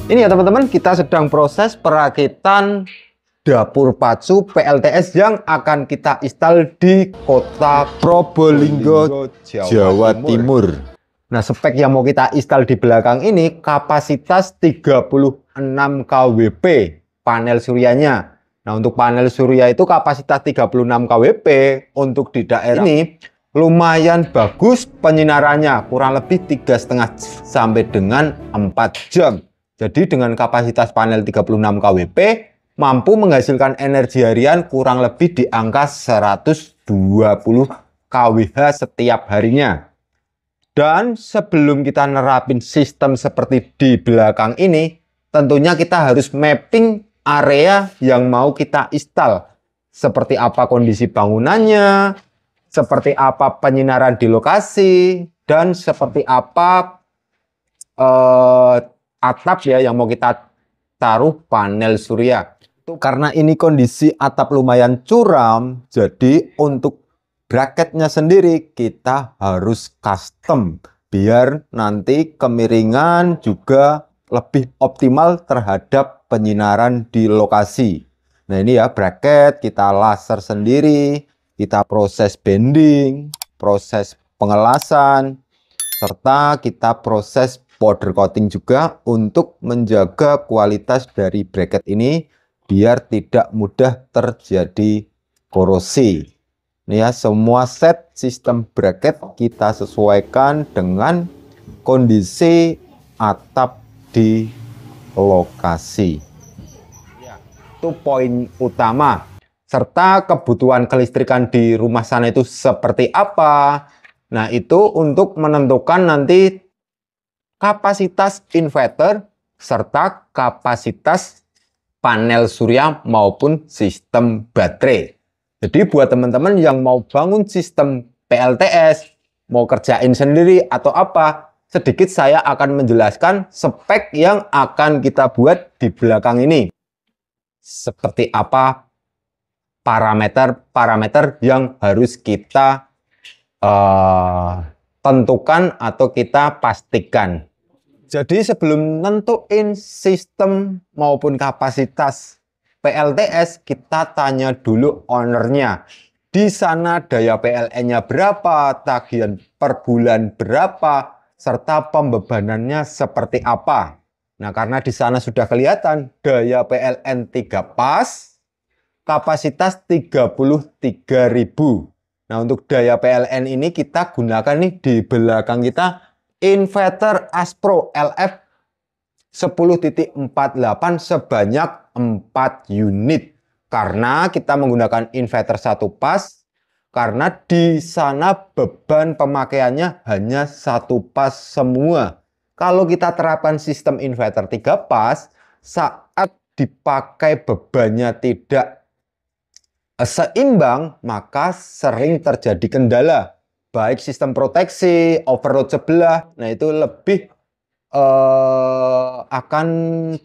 Ini ya teman-teman, kita sedang proses perakitan dapur pacu PLTS yang akan kita install di kota Probolinggo, Jawa Timur. Nah, spek yang mau kita install di belakang ini kapasitas 36 kWp panel suryanya. Nah, untuk panel surya itu kapasitas 36 kWp. Untuk di daerah ini lumayan bagus penyinarannya, kurang lebih 3,5 sampai dengan 4 jam. Jadi dengan kapasitas panel 36 kWp mampu menghasilkan energi harian kurang lebih di angka 120 kWh setiap harinya. Dan sebelum kita nerapin sistem seperti di belakang ini, tentunya kita harus mapping area yang mau kita install. Seperti apa kondisi bangunannya, seperti apa penyinaran di lokasi, dan seperti apa atap ya yang mau kita taruh panel surya. Karena ini kondisi atap lumayan curam, jadi untuk bracketnya sendiri kita harus custom biar nanti kemiringan juga lebih optimal terhadap penyinaran di lokasi. Nah ini ya bracket kita laser sendiri, kita proses bending, proses pengelasan, serta kita proses powder coating juga untuk menjaga kualitas dari bracket ini biar tidak mudah terjadi korosi. Ini ya, semua set sistem bracket kita sesuaikan dengan kondisi atap di lokasi. Ya, itu poin utama. Serta kebutuhan kelistrikan di rumah sana itu seperti apa. Nah, itu untuk menentukan nanti kapasitas inverter serta kapasitas panel surya maupun sistem baterai. Jadi buat teman-teman yang mau bangun sistem PLTS, mau kerjain sendiri atau apa, sedikit saya akan menjelaskan spek yang akan kita buat di belakang ini. Seperti apa parameter-parameter yang harus kita tentukan atau kita pastikan. Jadi sebelum nentuin sistem maupun kapasitas PLTS, kita tanya dulu ownernya. Di sana daya PLN-nya berapa, tagihan per bulan berapa, serta pembebanannya seperti apa. Nah, karena di sana sudah kelihatan daya PLN 3 pas, kapasitas 33.000. Nah, untuk daya PLN ini kita gunakan nih di belakang kita inverter Aspro LF 10.48 sebanyak 4 unit. Karena kita menggunakan inverter satu pas, karena di sana beban pemakaiannya hanya satu pas semua. Kalau kita terapkan sistem inverter 3 pas, saat dipakai bebannya tidak seimbang, maka sering terjadi kendala. Baik sistem proteksi, overload sebelah, nah itu lebih akan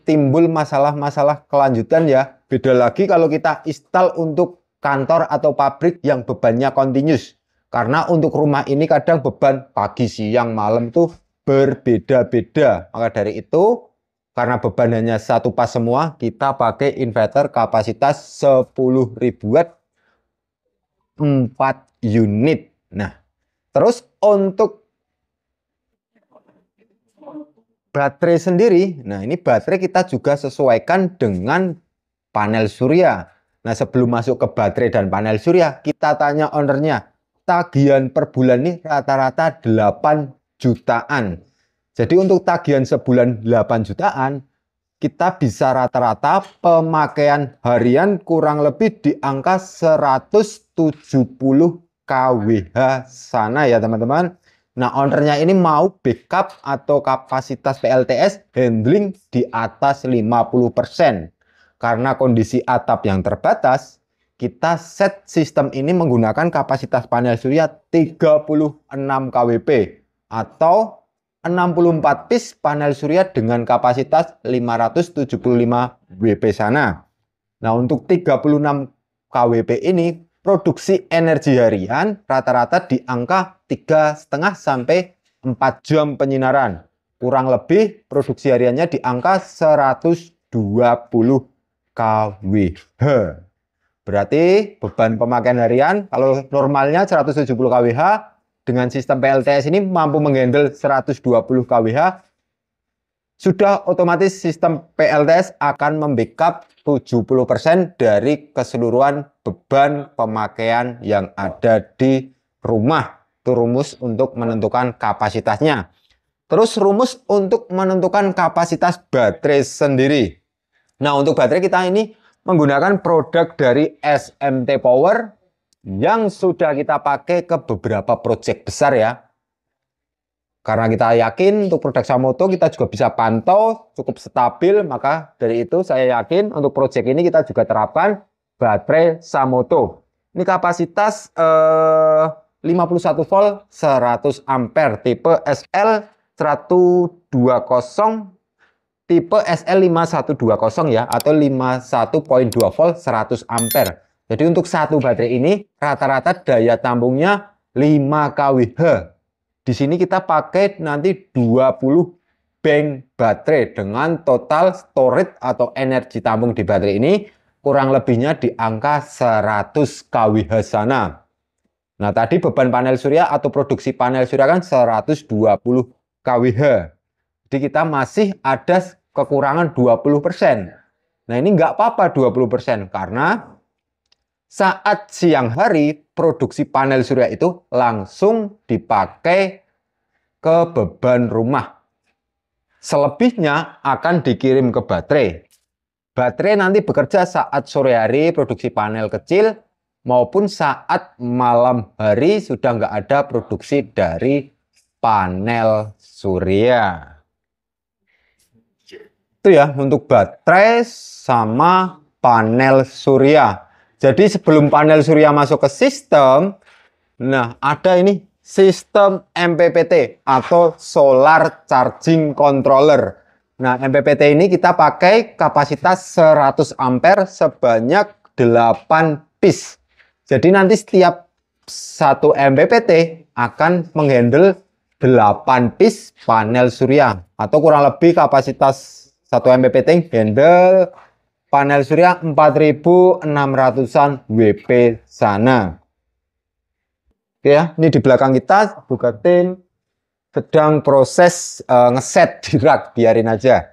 timbul masalah-masalah kelanjutan ya. Beda lagi kalau kita install untuk kantor atau pabrik yang bebannya continuous. Karena untuk rumah ini kadang beban pagi, siang, malam tuh berbeda-beda. Maka dari itu, karena bebannya satu pas semua, kita pakai inverter kapasitas 10.000 watt 4 unit. Nah, terus untuk baterai sendiri, nah ini baterai kita juga sesuaikan dengan panel surya. Nah, sebelum masuk ke baterai dan panel surya, kita tanya ownernya, tagihan per bulan ini rata-rata 8 jutaan. Jadi untuk tagihan sebulan 8 jutaan, kita bisa rata-rata pemakaian harian kurang lebih di angka 170 kWh sana ya teman-teman. Nah, ownernya ini mau backup atau kapasitas PLTS handling di atas 50%. Karena kondisi atap yang terbatas, kita set sistem ini menggunakan kapasitas panel surya 36 kWp atau 64 piece panel surya dengan kapasitas 575 WP sana. Nah, untuk 36 kWp ini produksi energi harian rata-rata di angka 3,5 sampai 4 jam penyinaran. kurang lebih produksi hariannya di angka 120 kWh. Berarti beban pemakaian harian kalau normalnya 170 kWh, dengan sistem PLTS ini mampu menghandle 120 kWh. Sudah otomatis sistem PLTS akan membackup 70% dari keseluruhan beban pemakaian yang ada di rumah. Itu rumus untuk menentukan kapasitasnya. Terus rumus untuk menentukan kapasitas baterai sendiri. Nah, untuk baterai kita ini menggunakan produk dari SMT Power yang sudah kita pakai ke beberapa project besar ya. Karena kita yakin untuk produk Samoto kita juga bisa pantau cukup stabil, maka dari itu saya yakin untuk project ini kita juga terapkan baterai Samoto. Ini kapasitas 51 volt 100 ampere tipe SL120, tipe SL5120 ya, atau 51.2 volt 100 ampere. Jadi untuk satu baterai ini rata-rata daya tampungnya 5 kWh. Di sini kita pakai nanti 20 bank baterai dengan total storage atau energi tampung di baterai ini kurang lebihnya di angka 100 kWh sana. Nah, tadi beban panel surya atau produksi panel surya kan 120 kWh. Jadi kita masih ada kekurangan 20%. Nah, ini nggak apa-apa 20% karena saat siang hari produksi panel surya itu langsung dipakai ke beban rumah. Selebihnya akan dikirim ke baterai. Baterai nanti bekerja saat sore hari produksi panel kecil maupun saat malam hari sudah nggak ada produksi dari panel surya. Itu ya untuk baterai sama panel surya. Jadi sebelum panel surya masuk ke sistem, nah ada ini sistem MPPT atau Solar Charging Controller. Nah, MPPT ini kita pakai kapasitas 100 ampere sebanyak 8 piece. Jadi nanti setiap satu MPPT akan menghandle 8 piece panel surya atau kurang lebih kapasitas satu MPPT handle panel surya 4.600-an WP sana. Oke ya, ini di belakang kita buka tim sedang proses ngeset di rak, biarin aja.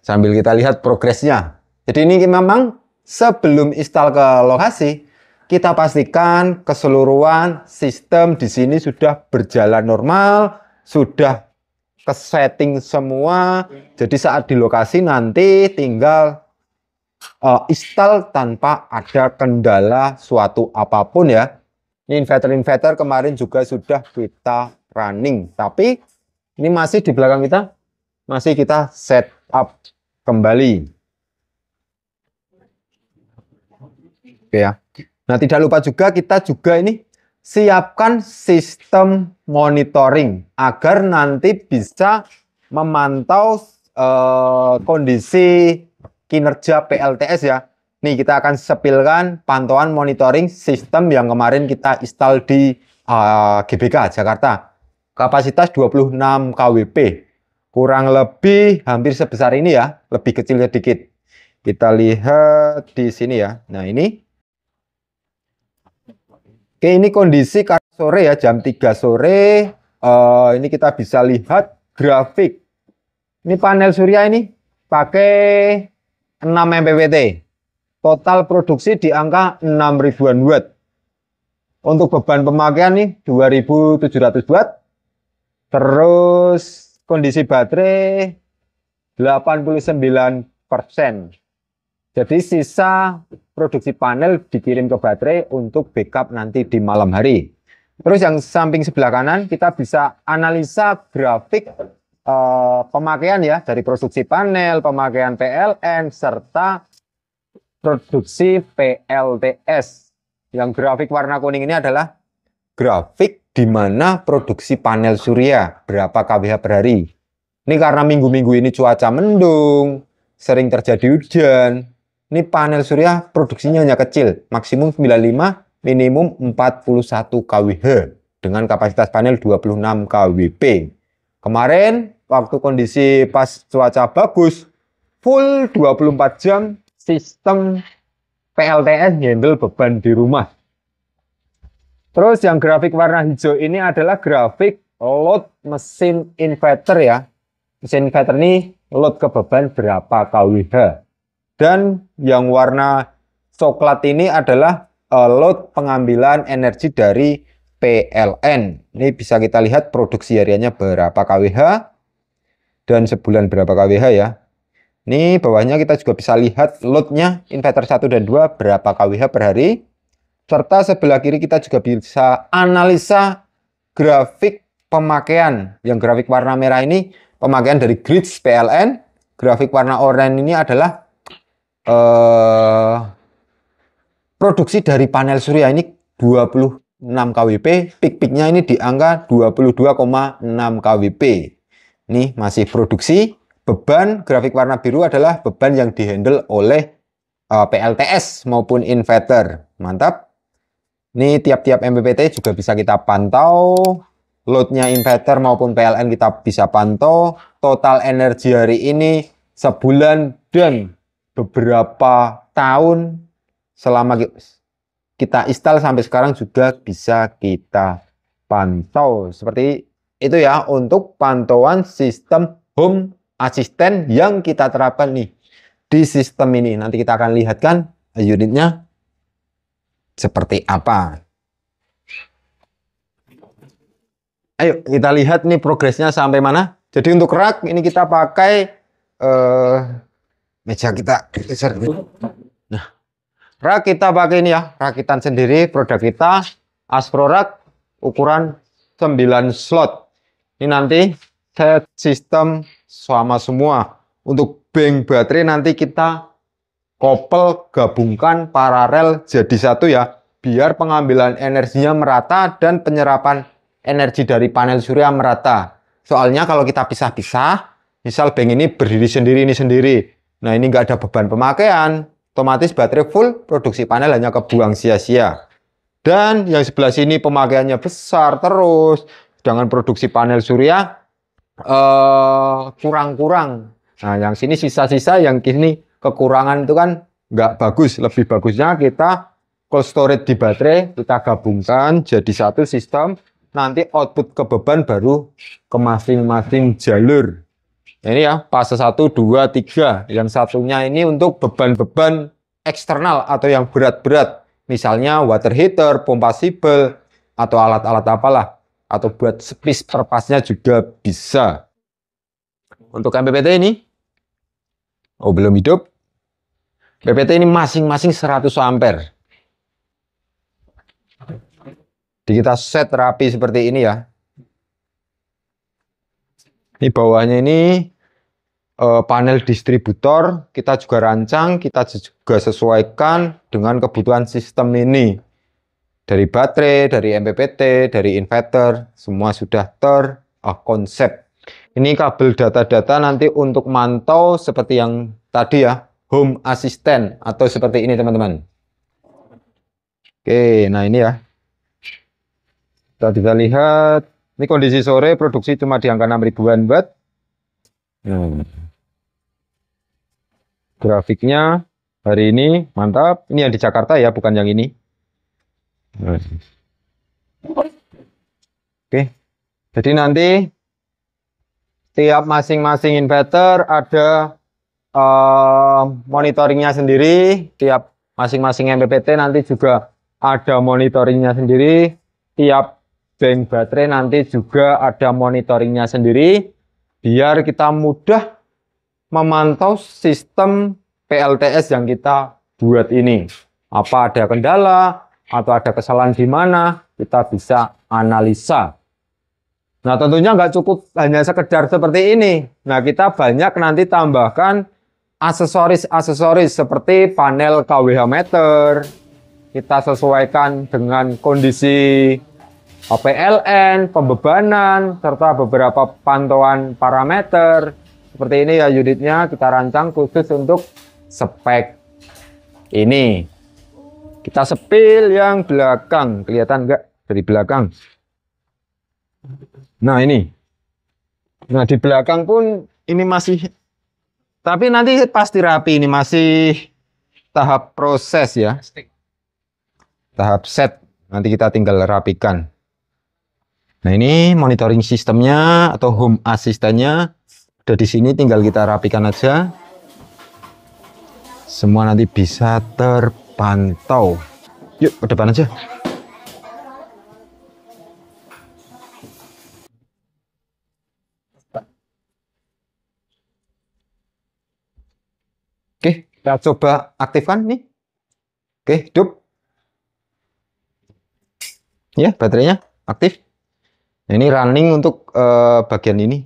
Sambil kita lihat progresnya. Jadi ini memang sebelum install ke lokasi, kita pastikan keseluruhan sistem di sini sudah berjalan normal, sudah ke setting semua. Jadi saat di lokasi nanti tinggal install tanpa ada kendala suatu apapun ya. Ini inverter kemarin juga sudah kita running, tapi ini masih di belakang kita, masih kita set up kembali. Oke ya. Nah, tidak lupa juga kita juga ini siapkan sistem monitoring agar nanti bisa memantau kondisi kinerja PLTS ya. Nih kita akan sepilkan pantauan monitoring sistem yang kemarin kita install di GBK Jakarta. Kapasitas 26 kWp. Kurang lebih hampir sebesar ini ya, lebih kecil sedikit. Kita lihat di sini ya. Nah, ini. Oke, ini kondisi sore ya, jam 3 sore. Ini kita bisa lihat grafik. Ini panel surya ini pakai 6 MPPT. Total produksi di angka 6 ribuan watt. Untuk beban pemakaian nih 2.700 watt. Terus kondisi baterai 89%. Jadi sisa produksi panel dikirim ke baterai untuk backup nanti di malam hari. Terus yang samping sebelah kanan kita bisa analisa grafik pemakaian ya, dari produksi panel, pemakaian PLN, serta produksi PLTS. Yang grafik warna kuning ini adalah grafik di mana produksi panel surya berapa kWh per hari. Ini karena minggu-minggu ini cuaca mendung, sering terjadi hujan. Ini panel surya produksinya hanya kecil, maksimum 95, minimum 41 kWh dengan kapasitas panel 26 kWp. Kemarin waktu kondisi pas cuaca bagus, full 24 jam sistem PLTS handle beban di rumah. Terus yang grafik warna hijau ini adalah grafik load mesin inverter ya. Mesin inverter ini load ke beban berapa kWh. Dan yang warna coklat ini adalah load pengambilan energi dari PLN. Ini bisa kita lihat produksi hariannya berapa kWh dan sebulan berapa kWh ya. Ini bawahnya kita juga bisa lihat loadnya inverter 1 dan 2 berapa kWh per hari. Serta sebelah kiri kita juga bisa analisa grafik pemakaian. Yang grafik warna merah ini pemakaian dari grids PLN. Grafik warna oranye ini adalah produksi dari panel surya ini 26 kWp, peak-peaknya ini di angka 22,6 kWp. Ini masih produksi. Beban grafik warna biru adalah beban yang dihandle oleh PLTS maupun inverter. Mantap. Ini tiap-tiap MPPT juga bisa kita pantau. Loadnya inverter maupun PLN kita bisa pantau. Total energi hari ini sebulan dan beberapa tahun selama kita install sampai sekarang juga bisa kita pantau. Seperti itu ya untuk pantauan sistem home assistant yang kita terapkan nih di sistem ini. Nanti kita akan lihatkan unitnya seperti apa. Ayo kita lihat nih progresnya sampai mana. Jadi untuk rak ini kita pakai meja kita geser dulu. Nah, rak kita pakai ini ya, rakitan sendiri produk kita Aspro Rak ukuran 9 slot. Ini nanti set sistem sama semua. Untuk bank baterai nanti kita couple gabungkan paralel jadi satu ya, biar pengambilan energinya merata dan penyerapan energi dari panel surya merata. Soalnya kalau kita pisah-pisah, misal bank ini berdiri sendiri, ini sendiri. Nah ini nggak ada beban pemakaian, otomatis baterai full, produksi panel hanya kebuang sia-sia. Dan yang sebelah sini pemakaiannya besar terus, sedangkan produksi panel surya kurang-kurang. Nah yang sini sisa-sisa, yang kini kekurangan itu kan nggak bagus. Lebih bagusnya kita cold storage di baterai, kita gabungkan jadi satu sistem. Nanti output ke beban baru ke masing-masing jalur. Ini ya, fase 1, 2, 3. Yang satunya ini untuk beban-beban eksternal atau yang berat-berat. Misalnya water heater, pompa sibel, atau alat-alat apalah. Atau buat spis perpasnya juga bisa. Untuk MPPT ini, oh belum hidup. MPPT ini masing-masing 100 ampere. Jadi kita set rapi seperti ini ya. Ini bawahnya ini panel distributor, kita juga rancang, kita juga sesuaikan dengan kebutuhan sistem ini. Dari baterai, dari MPPT, dari inverter, semua sudah terkonsep. Ini kabel data-data nanti untuk mantau seperti yang tadi ya, home assistant atau seperti ini teman-teman. Oke, nah ini ya. Kita bisa lihat, ini kondisi sore produksi cuma di angka 6.000-an watt. Grafiknya hari ini mantap. Ini yang di Jakarta ya, bukan yang ini. Oke, jadi nanti tiap masing-masing inverter ada monitoringnya sendiri. Tiap masing-masing MPPT nanti juga ada monitoringnya sendiri. Tiap bank baterai nanti juga ada monitoringnya sendiri. Biar kita mudah memantau sistem PLTS yang kita buat ini. Apa ada kendala atau ada kesalahan di mana, kita bisa analisa. Nah tentunya nggak cukup hanya sekedar seperti ini. Nah kita banyak nanti tambahkan aksesoris-aksesoris seperti panel kWh meter. Kita sesuaikan dengan kondisi PLN, pembebanan, serta beberapa pantauan parameter. Seperti ini ya unitnya, kita rancang khusus untuk spek ini. Kita sepil yang belakang, kelihatan nggak dari belakang? Nah ini, Nah, di belakang pun ini masih, tapi nanti pasti rapi, ini masih tahap proses ya. Tahap set, nanti kita tinggal rapikan. Nah, ini monitoring sistemnya atau home asistennya udah di sini, tinggal kita rapikan aja. Semua nanti bisa terpantau. Yuk ke depan aja. Oke, kita coba aktifkan nih. Oke, hidup. Ya, baterainya aktif. Nah, ini running untuk bagian ini.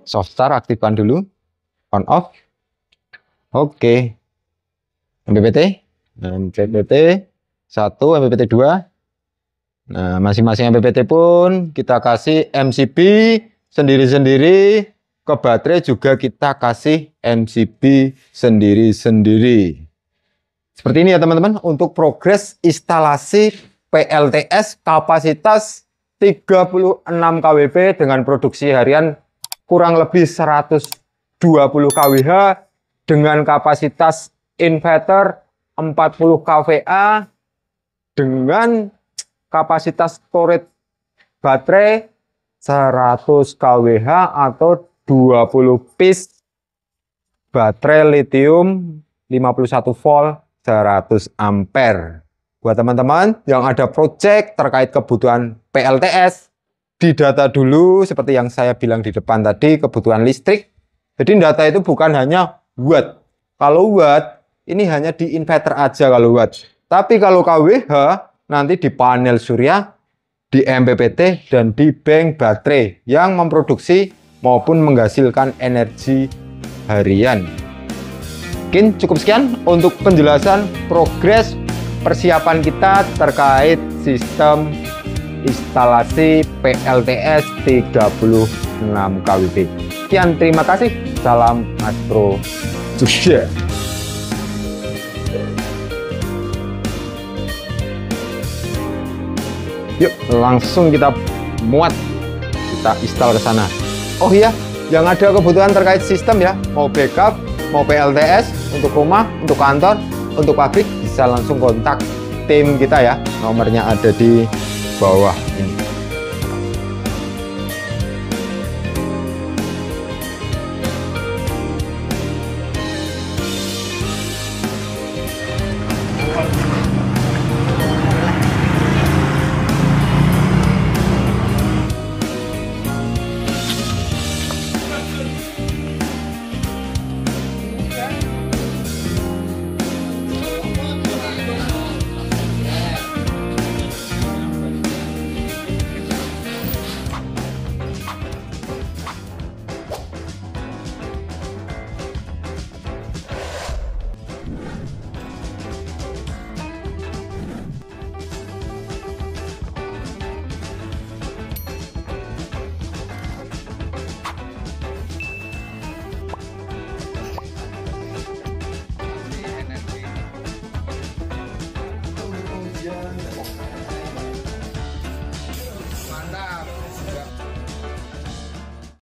Soft start aktifkan dulu. On off. Oke. MPPT. MPPT 1, MPPT 2. Nah, masing-masing MPPT pun kita kasih MCB sendiri-sendiri, ke baterai juga kita kasih MCB sendiri-sendiri. Seperti ini ya teman-teman, untuk progres instalasi PLTS kapasitas 36 kW dengan produksi harian kurang lebih 120 kWh dengan kapasitas inverter 40 kVA dengan kapasitas storage baterai 100 kWh atau 20 piece baterai lithium 51 volt 100 ampere. Buat teman-teman yang ada project terkait kebutuhan PLTS, didata dulu seperti yang saya bilang di depan tadi, kebutuhan listrik. Jadi data itu bukan hanya watt. Kalau watt ini hanya di inverter aja kalau watt. Tapi kalau kWh nanti di panel surya, di MPPT, dan di bank baterai yang memproduksi maupun menghasilkan energi harian. Mungkin cukup sekian untuk penjelasan progres persiapan kita terkait sistem instalasi PLTS 36 kW. Sekian, terima kasih. Salam Astro Jogja. Yuk langsung kita muat, kita install ke sana. Oh iya, yang ada kebutuhan terkait sistem ya, mau backup, mau PLTS untuk rumah, untuk kantor, untuk pabrik, bisa langsung kontak tim kita ya. Nomornya ada di bawah ini.